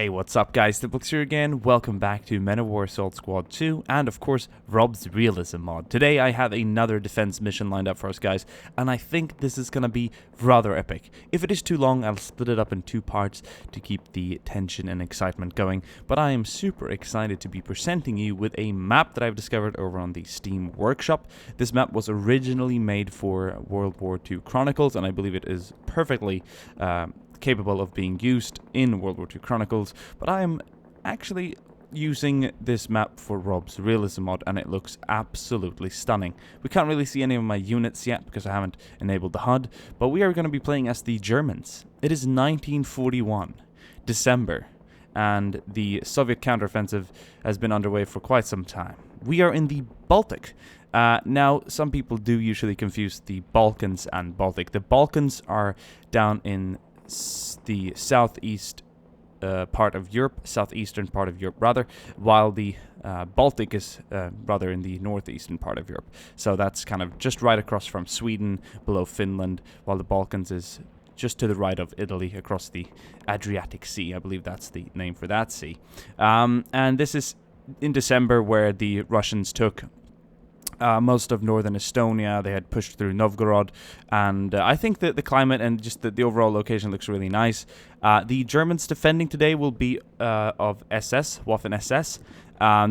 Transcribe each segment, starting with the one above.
Hey, what's up guys, DiplexHeated here again. Welcome back to Men of War Assault Squad 2 and of course RobZ Realism mod. Today I have another defense mission lined up for us guys, and I think this is going to be rather epic. If it is too long, I'll split it up in two parts to keep the tension and excitement going, but I am super excited to be presenting you with a map that I've discovered over on the Steam Workshop. This map was originally made for World War II Chronicles, and I believe it is perfectly capable of being used in World War II Chronicles, but I am actually using this map for RobZ Realism mod, and it looks absolutely stunning. We can't really see any of my units yet because I haven't enabled the HUD, but we are going to be playing as the Germans. It is 1941, December, and the Soviet counteroffensive has been underway for quite some time. We are in the Baltic. Now, some people do usually confuse the Balkans and Baltic. The Balkans are down in the southeast part of Europe, southeastern part of Europe rather, while the Baltic is rather in the northeastern part of Europe. So that's kind of just right across from Sweden, below Finland, while the Balkans is just to the right of Italy, across the Adriatic Sea. I believe that's the name for that sea. And this is in December, where the Russians took most of northern Estonia. They had pushed through Novgorod, and I think that the climate and just the overall location looks really nice. The Germans defending today will be of SS, Waffen-SS.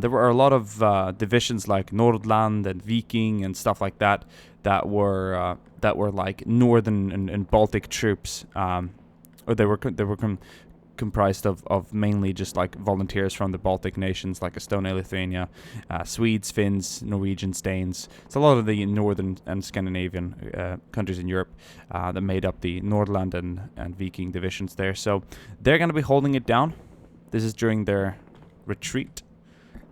There were a lot of divisions like Nordland and Viking and stuff like that that were like northern and Baltic troops, or they were comprised of mainly just like volunteers from the Baltic nations like Estonia, Lithuania, Swedes, Finns, Norwegians, Danes. It's a lot of the northern and Scandinavian countries in Europe that made up the Nordland and Viking divisions there. So they're going to be holding it down. This is during their retreat.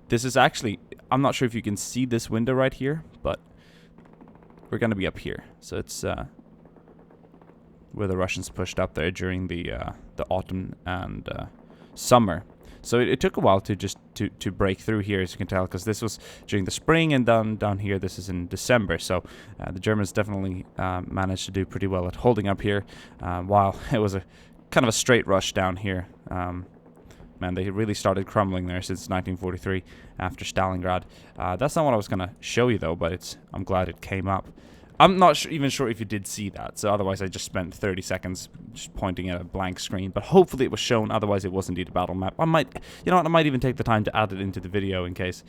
This is actually, I'm not sure if you can see this window right here, but we're going to be up here. So it's where the Russians pushed up there during the autumn and summer. So it took a while to break through here, as you can tell, because this was during the spring, and down here this is in December. So the Germans definitely managed to do pretty well at holding up here, while it was a kind of a straight rush down here. Man, they really started crumbling there since 1943 after Stalingrad. That's not what I was going to show you though, but I'm glad it came up. I'm not even sure if you did see that, so otherwise I just spent 30 seconds just pointing at a blank screen, but hopefully it was shown. Otherwise it was indeed a battle map. I might even take the time to add it into the video in case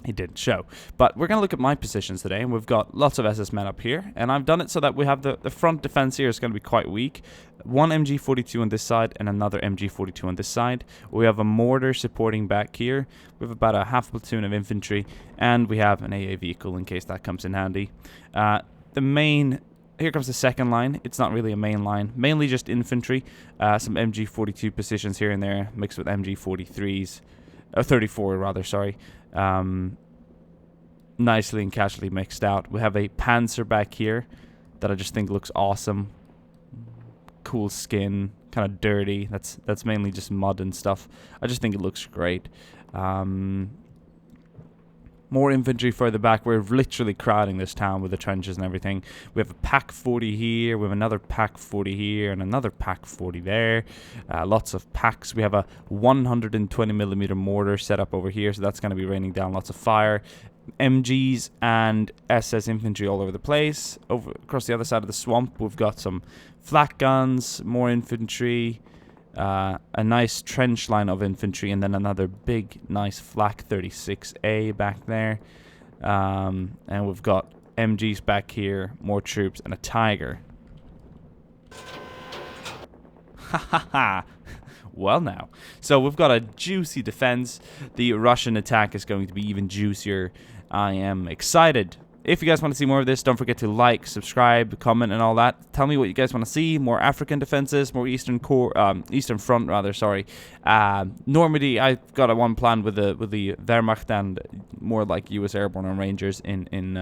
it didn't show. But we're going to look at my positions today, and we've got lots of SS men up here, and I've done it so that we have the front defense here is going to be quite weak. One MG42 on this side and another MG42 on this side. We have a mortar supporting back here. We have about a half platoon of infantry, and we have an AA vehicle in case that comes in handy. Here comes the second line. It's not really a main line, mainly just infantry. Some MG42 positions here and there, mixed with MG43s. 34 rather, sorry. Nicely and casually mixed out. We have a Panzer back here that I just think looks awesome. Cool skin, kind of dirty. That's mainly just mud and stuff. I just think it looks great. More infantry further back. We're literally crowding this town with the trenches and everything. We have a Pak 40 here. We have another Pak 40 here and another Pak 40 there. Lots of packs. We have a 120mm mortar set up over here, so that's going to be raining down lots of fire. MGs and SS infantry all over the place. Over across the other side of the swamp, we've got some flak guns, more infantry, a nice trench line of infantry, and then another big, nice flak 36A back there. And we've got MGs back here, more troops, and a Tiger. Ha ha ha! Well now. So we've got a juicy defense. The Russian attack is going to be even juicier. I am excited. If you guys want to see more of this, don't forget to like, subscribe, comment, and all that. Tell me what you guys want to see. More African defenses, more Eastern Front, rather. Sorry. Normandy. I've got one planned with the Wehrmacht and more like U.S. Airborne and Rangers in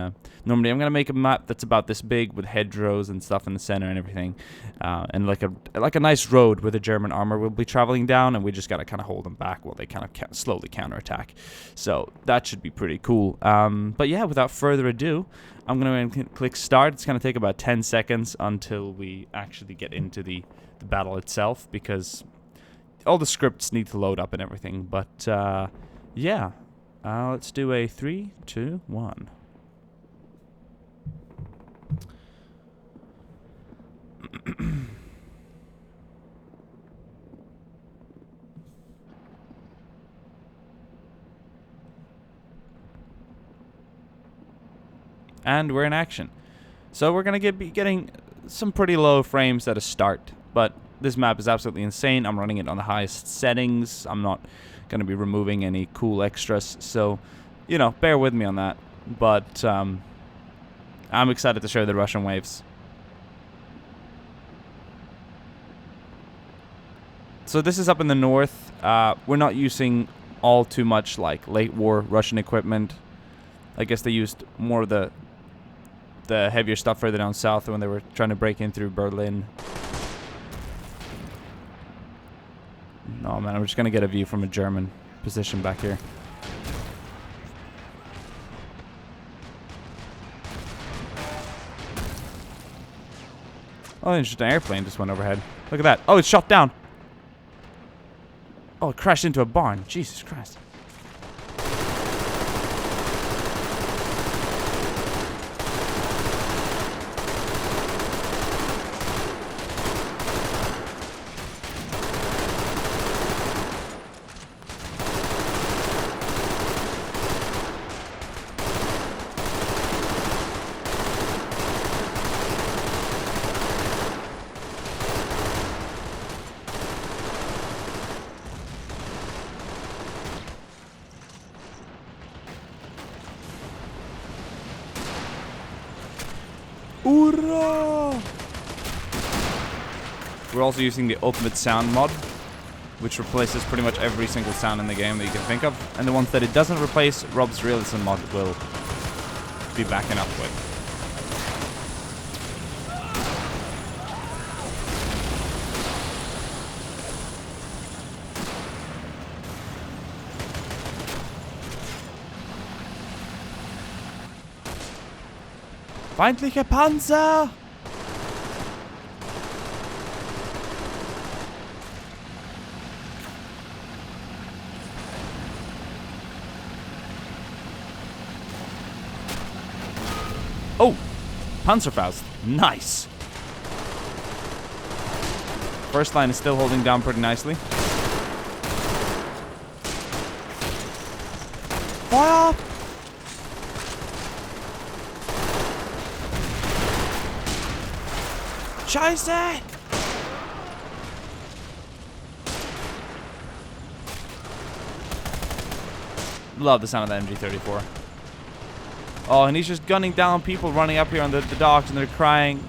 Normandy. I'm gonna make a map that's about this big with hedgerows and stuff in the center and everything, and like a nice road where the German armor will be traveling down, and we just gotta kind of hold them back while they kind of slowly counterattack. So that should be pretty cool. But yeah, without further ado, I'm going to click start. It's going to take about 10 seconds until we actually get into the battle itself, because all the scripts need to load up and everything. But yeah, let's do a 3, 2, 1. And we're in action. So we're going to be getting some pretty low frames at a start. But this map is absolutely insane. I'm running it on the highest settings. I'm not going to be removing any cool extras. So, you know, bear with me on that. But I'm excited to show the Russian waves. So this is up in the north. We're not using all too much like late war Russian equipment. I guess they used more of the heavier stuff further down south when they were trying to break in through Berlin. No, man, I'm just going to get a view from a German position back here. Oh, just an airplane just went overhead. Look at that. Oh, it's shot down. Oh, it crashed into a barn. Jesus Christ. Hoorah! We're also using the ultimate sound mod, which replaces pretty much every single sound in the game that you can think of. And the ones that it doesn't replace, RobZ Realism mod will be backing up with. Feindliche Panzer! Oh! Panzerfaust. Nice! First line is still holding down pretty nicely. Fire! Scheiße! Love the sound of that MG34. Oh, and he's just gunning down people running up here on the docks and they're crying.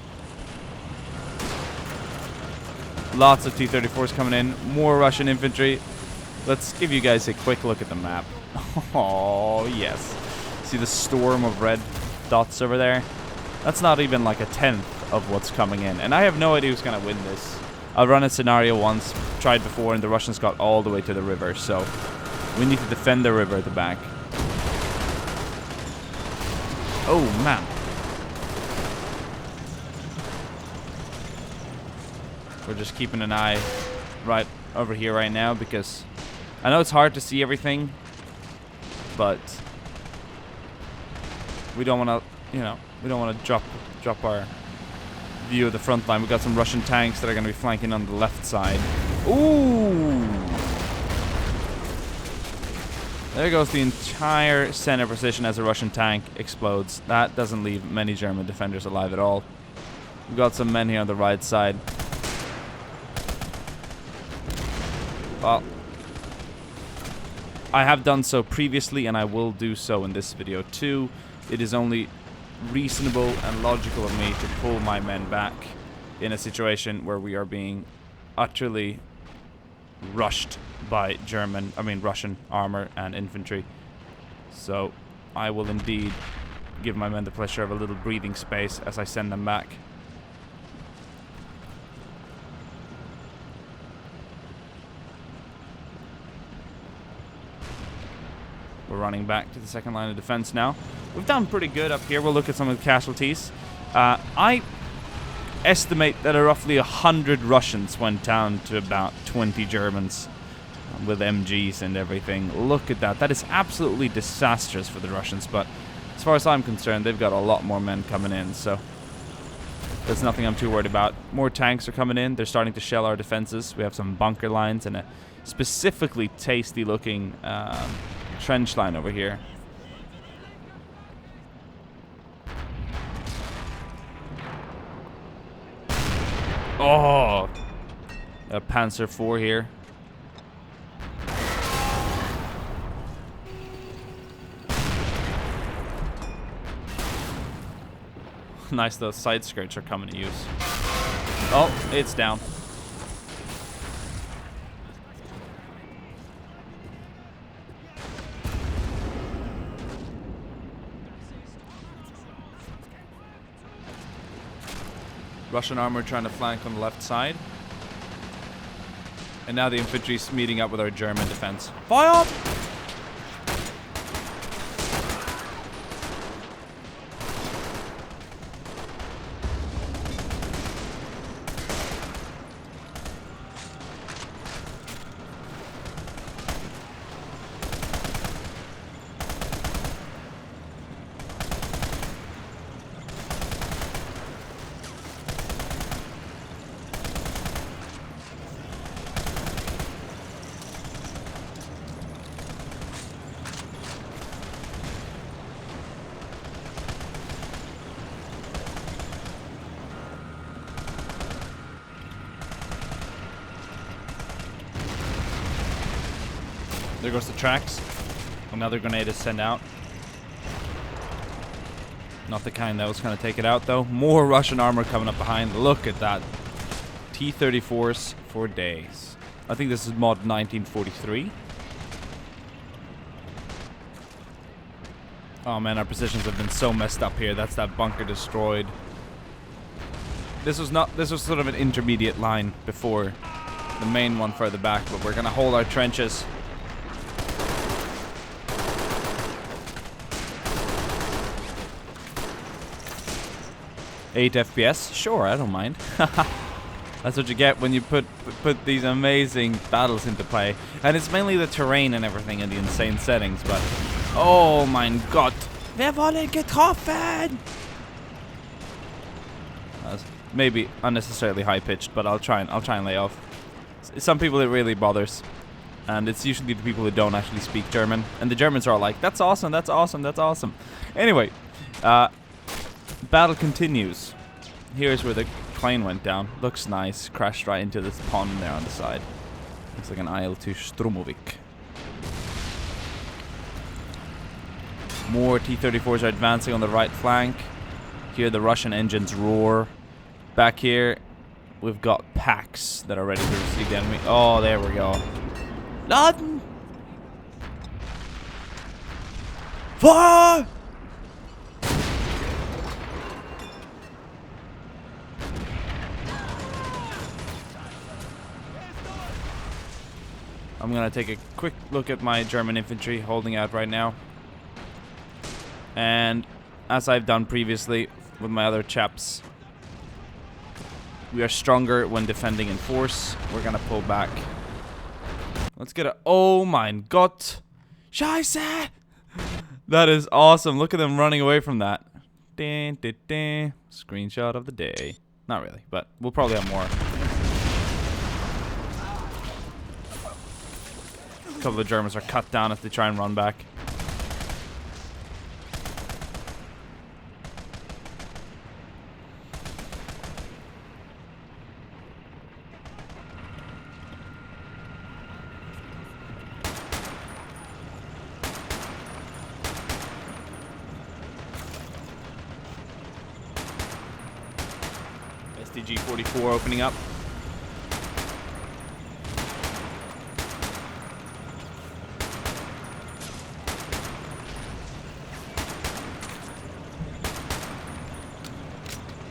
Lots of T-34s coming in. More Russian infantry. Let's give you guys a quick look at the map. Oh, yes. See the storm of red dots over there? That's not even like a tenth of what's coming in. And I have no idea who's going to win this. I've run a scenario once, tried before, and the Russians got all the way to the river. So we need to defend the river at the back. Oh, man. We're just keeping an eye right over here right now because I know it's hard to see everything, but we don't want to, you know, we don't want to drop our view of the front line. We've got some Russian tanks that are going to be flanking on the left side. Ooh! There goes the entire center position as a Russian tank explodes. That doesn't leave many German defenders alive at all. We've got some men here on the right side. Well, I have done so previously and I will do so in this video too. It is only reasonable and logical of me to pull my men back in a situation where we are being utterly rushed by Russian armor and infantry. So I will indeed give my men the pleasure of a little breathing space as I send them back. We're running back to the second line of defense now. We've done pretty good up here. We'll look at some of the casualties. estimate that roughly 100 Russians went down to about 20 Germans with MGs and everything. Look at that. That is absolutely disastrous for the Russians, but as far as I'm concerned, they've got a lot more men coming in, so that's nothing I'm too worried about. More tanks are coming in. They're starting to shell our defenses. We have some bunker lines and a specifically tasty looking trench line over here. Oh, a Panzer IV here. Nice, those side skirts are coming to use. Oh, it's down. Russian armor trying to flank on the left side. And now the infantry's meeting up with our German defense. Fire! There goes the tracks. Another grenade is sent out. Not the kind that was going to take it out, though. More Russian armor coming up behind. Look at that. T-34s for days. I think this is mod 1943. Oh man, our positions have been so messed up here. That's that bunker destroyed. This was sort of an intermediate line before the main one further back, but we're going to hold our trenches. Eight FPS? Sure, I don't mind. That's what you get when you put these amazing battles into play. And it's mainly the terrain and everything and the insane settings, but oh mein Gott. Wer wurde getroffen? That's maybe unnecessarily high pitched, but I'll try and lay off. Some people it really bothers. And it's usually the people who don't actually speak German. And the Germans are all like, that's awesome, that's awesome, that's awesome. Anyway, battle continues. Here's where the plane went down. Looks nice. Crashed right into this pond there on the side. Looks like an IL-2 Stromovik. More T-34s are advancing on the right flank. Here the Russian engines roar. Back here, we've got packs that are ready to receive the enemy. Oh, there we go. Laden! Fire! I'm gonna take a quick look at my German infantry holding out right now. And as I've done previously with my other chaps, we are stronger when defending in force. We're gonna pull back. Let's get a... Oh mein Gott! Scheiße! That is awesome. Look at them running away from that. Screenshot of the day. Not really, but we'll probably have more. A couple of Germans are cut down if they try and run back. STG-44 opening up.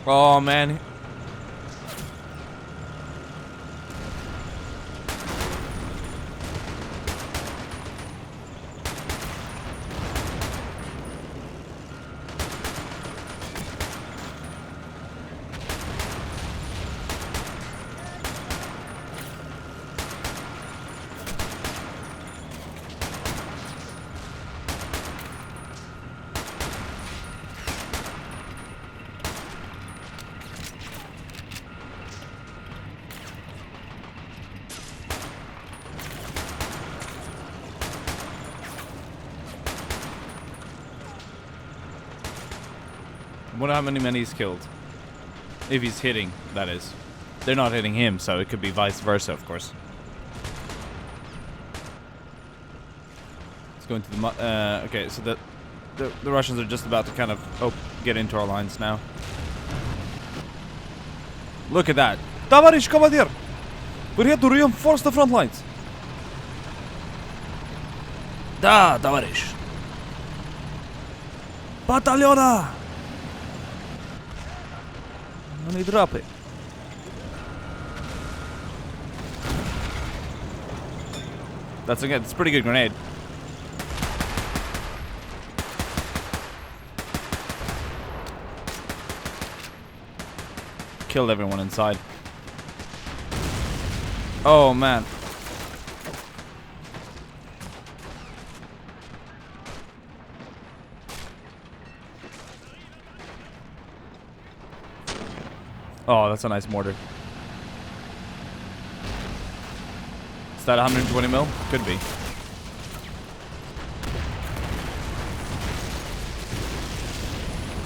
Oh man. Wonder how many men he's killed. If he's hitting, that is. They're not hitting him, so it could be vice versa, of course. Let's go into the... okay, so the Russians are just about to kind of get into our lines now. Look at that. Товарищ командир! We're here to reinforce the front lines. Да, товарищ. Батальона! Они drop it. That's a pretty good grenade. Killed everyone inside. Oh man. Oh, that's a nice mortar. Is that 120 mil? Could be.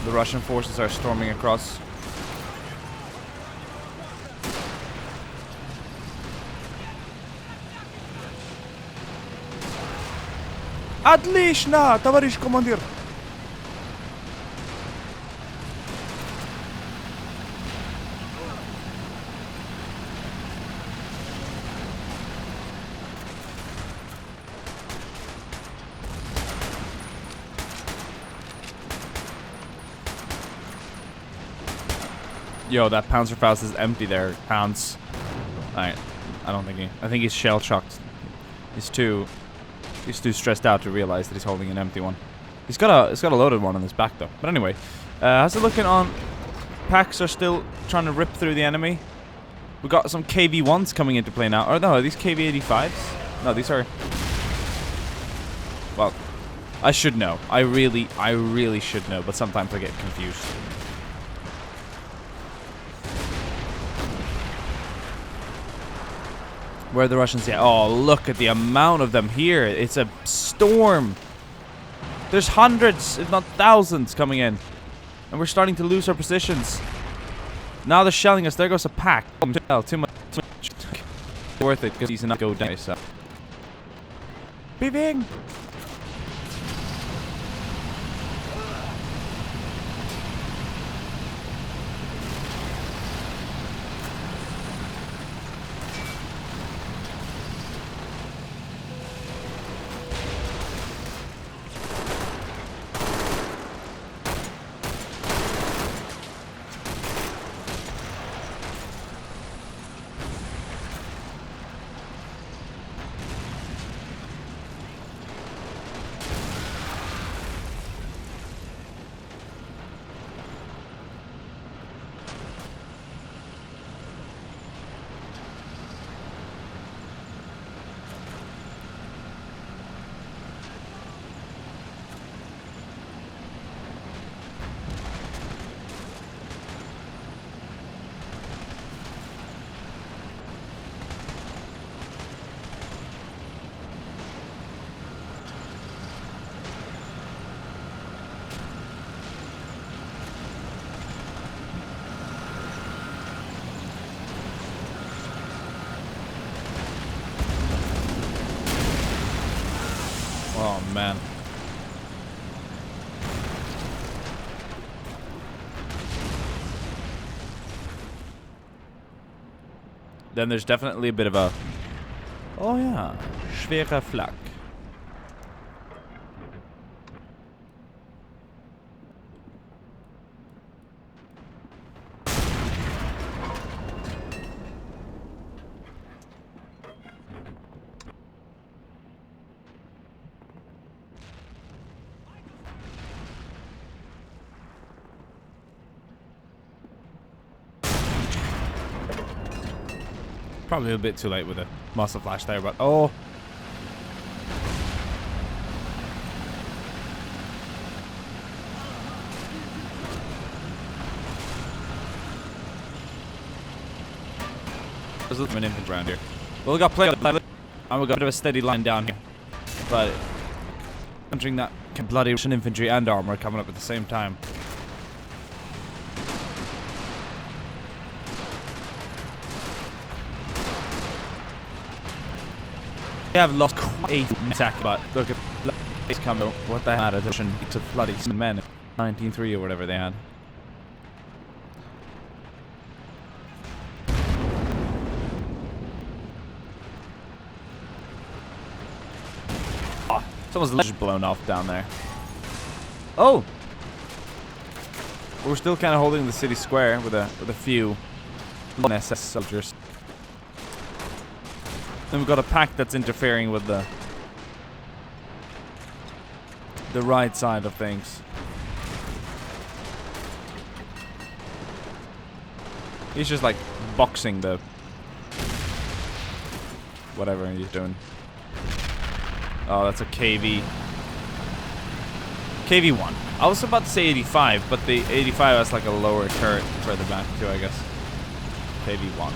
The Russian forces are storming across. Отлично, товарищ командир. Yo, that Panzerfaust is empty there. Pounds. Alright. I don't think he... I think he's shell-shocked. He's too stressed out to realize that he's holding an empty one. He's got a loaded one on his back, though. But anyway. How's it looking on... Packs are still trying to rip through the enemy. We got some KV-1s coming into play now. Or no, are these KV-85s? No, these are... Well, I should know. I really should know. But sometimes I get confused. Where are the Russians? Yeah. Oh, look at the amount of them here. It's a storm. There's hundreds, if not thousands, coming in. And we're starting to lose our positions. Now they're shelling us. There goes a pack. Too much. Worth it because he's not go down. So. Beeping. Oh, man. Then there's definitely a bit of a... Oh, yeah. Schwere Flak. Probably a bit too late with a muzzle flash there, but oh. There's a little bit of infantry around here. Well, we got plenty of, and we got a bit of a steady line down here, but entering that bloody Russian infantry and armor coming up at the same time. They have lost quite a attack, but look at this combo. What the hell? Addition to bloody men. 19-3 or whatever they had. Oh, someone's ledge blown off down there. Oh! We're still kind of holding the city square with a few SS soldiers. Then we've got a pack that's interfering with the right side of things. He's just like boxing the whatever he's doing. Oh, that's a KV. KV1. I was about to say 85, but the 85 has like a lower turret further back too, I guess. KV1.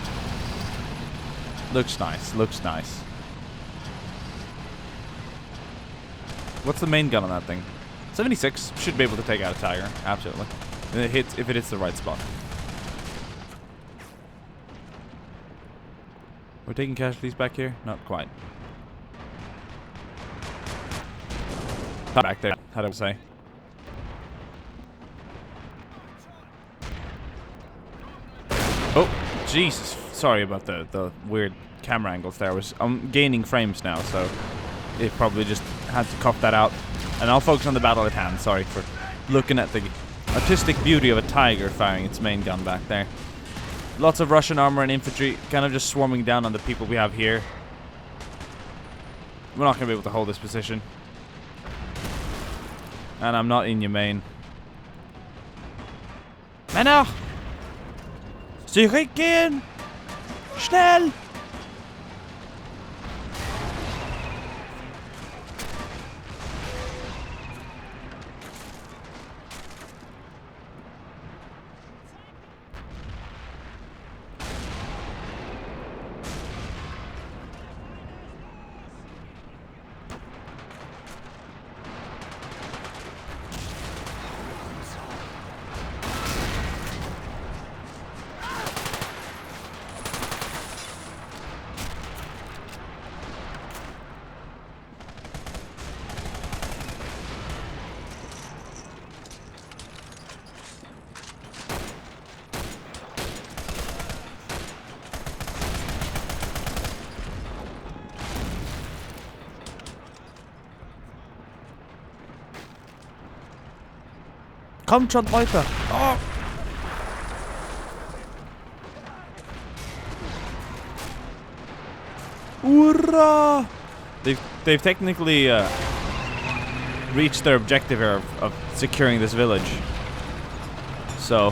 Looks nice, looks nice. What's the main gun on that thing? 76. Should be able to take out a Tiger, absolutely. And it hits if it hits the right spot. We're taking casualties back here? Not quite. Back there, how do I say? Oh, Jesus. Sorry about the weird camera angles there. I'm gaining frames now, so it probably just had to cough that out. And I'll focus on the battle at hand. Sorry for looking at the artistic beauty of a Tiger firing its main gun back there. Lots of Russian armor and infantry kind of just swarming down on the people we have here. We're not going to be able to hold this position. And I'm not in your main. Männer! Zurückgehen! Schnell! Kommt schon weiter. Oh. Hurrah! They've technically reached their objective here of securing this village. So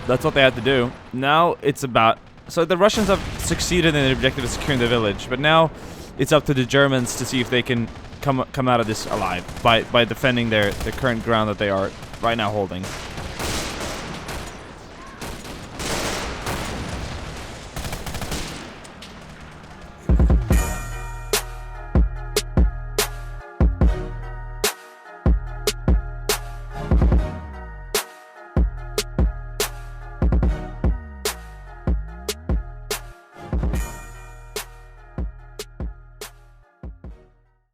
that's what they had to do. Now it's about... So the Russians have succeeded in their objective of securing the village, but now it's up to the Germans to see if they can come out of this alive by defending their current ground that they are right now holding.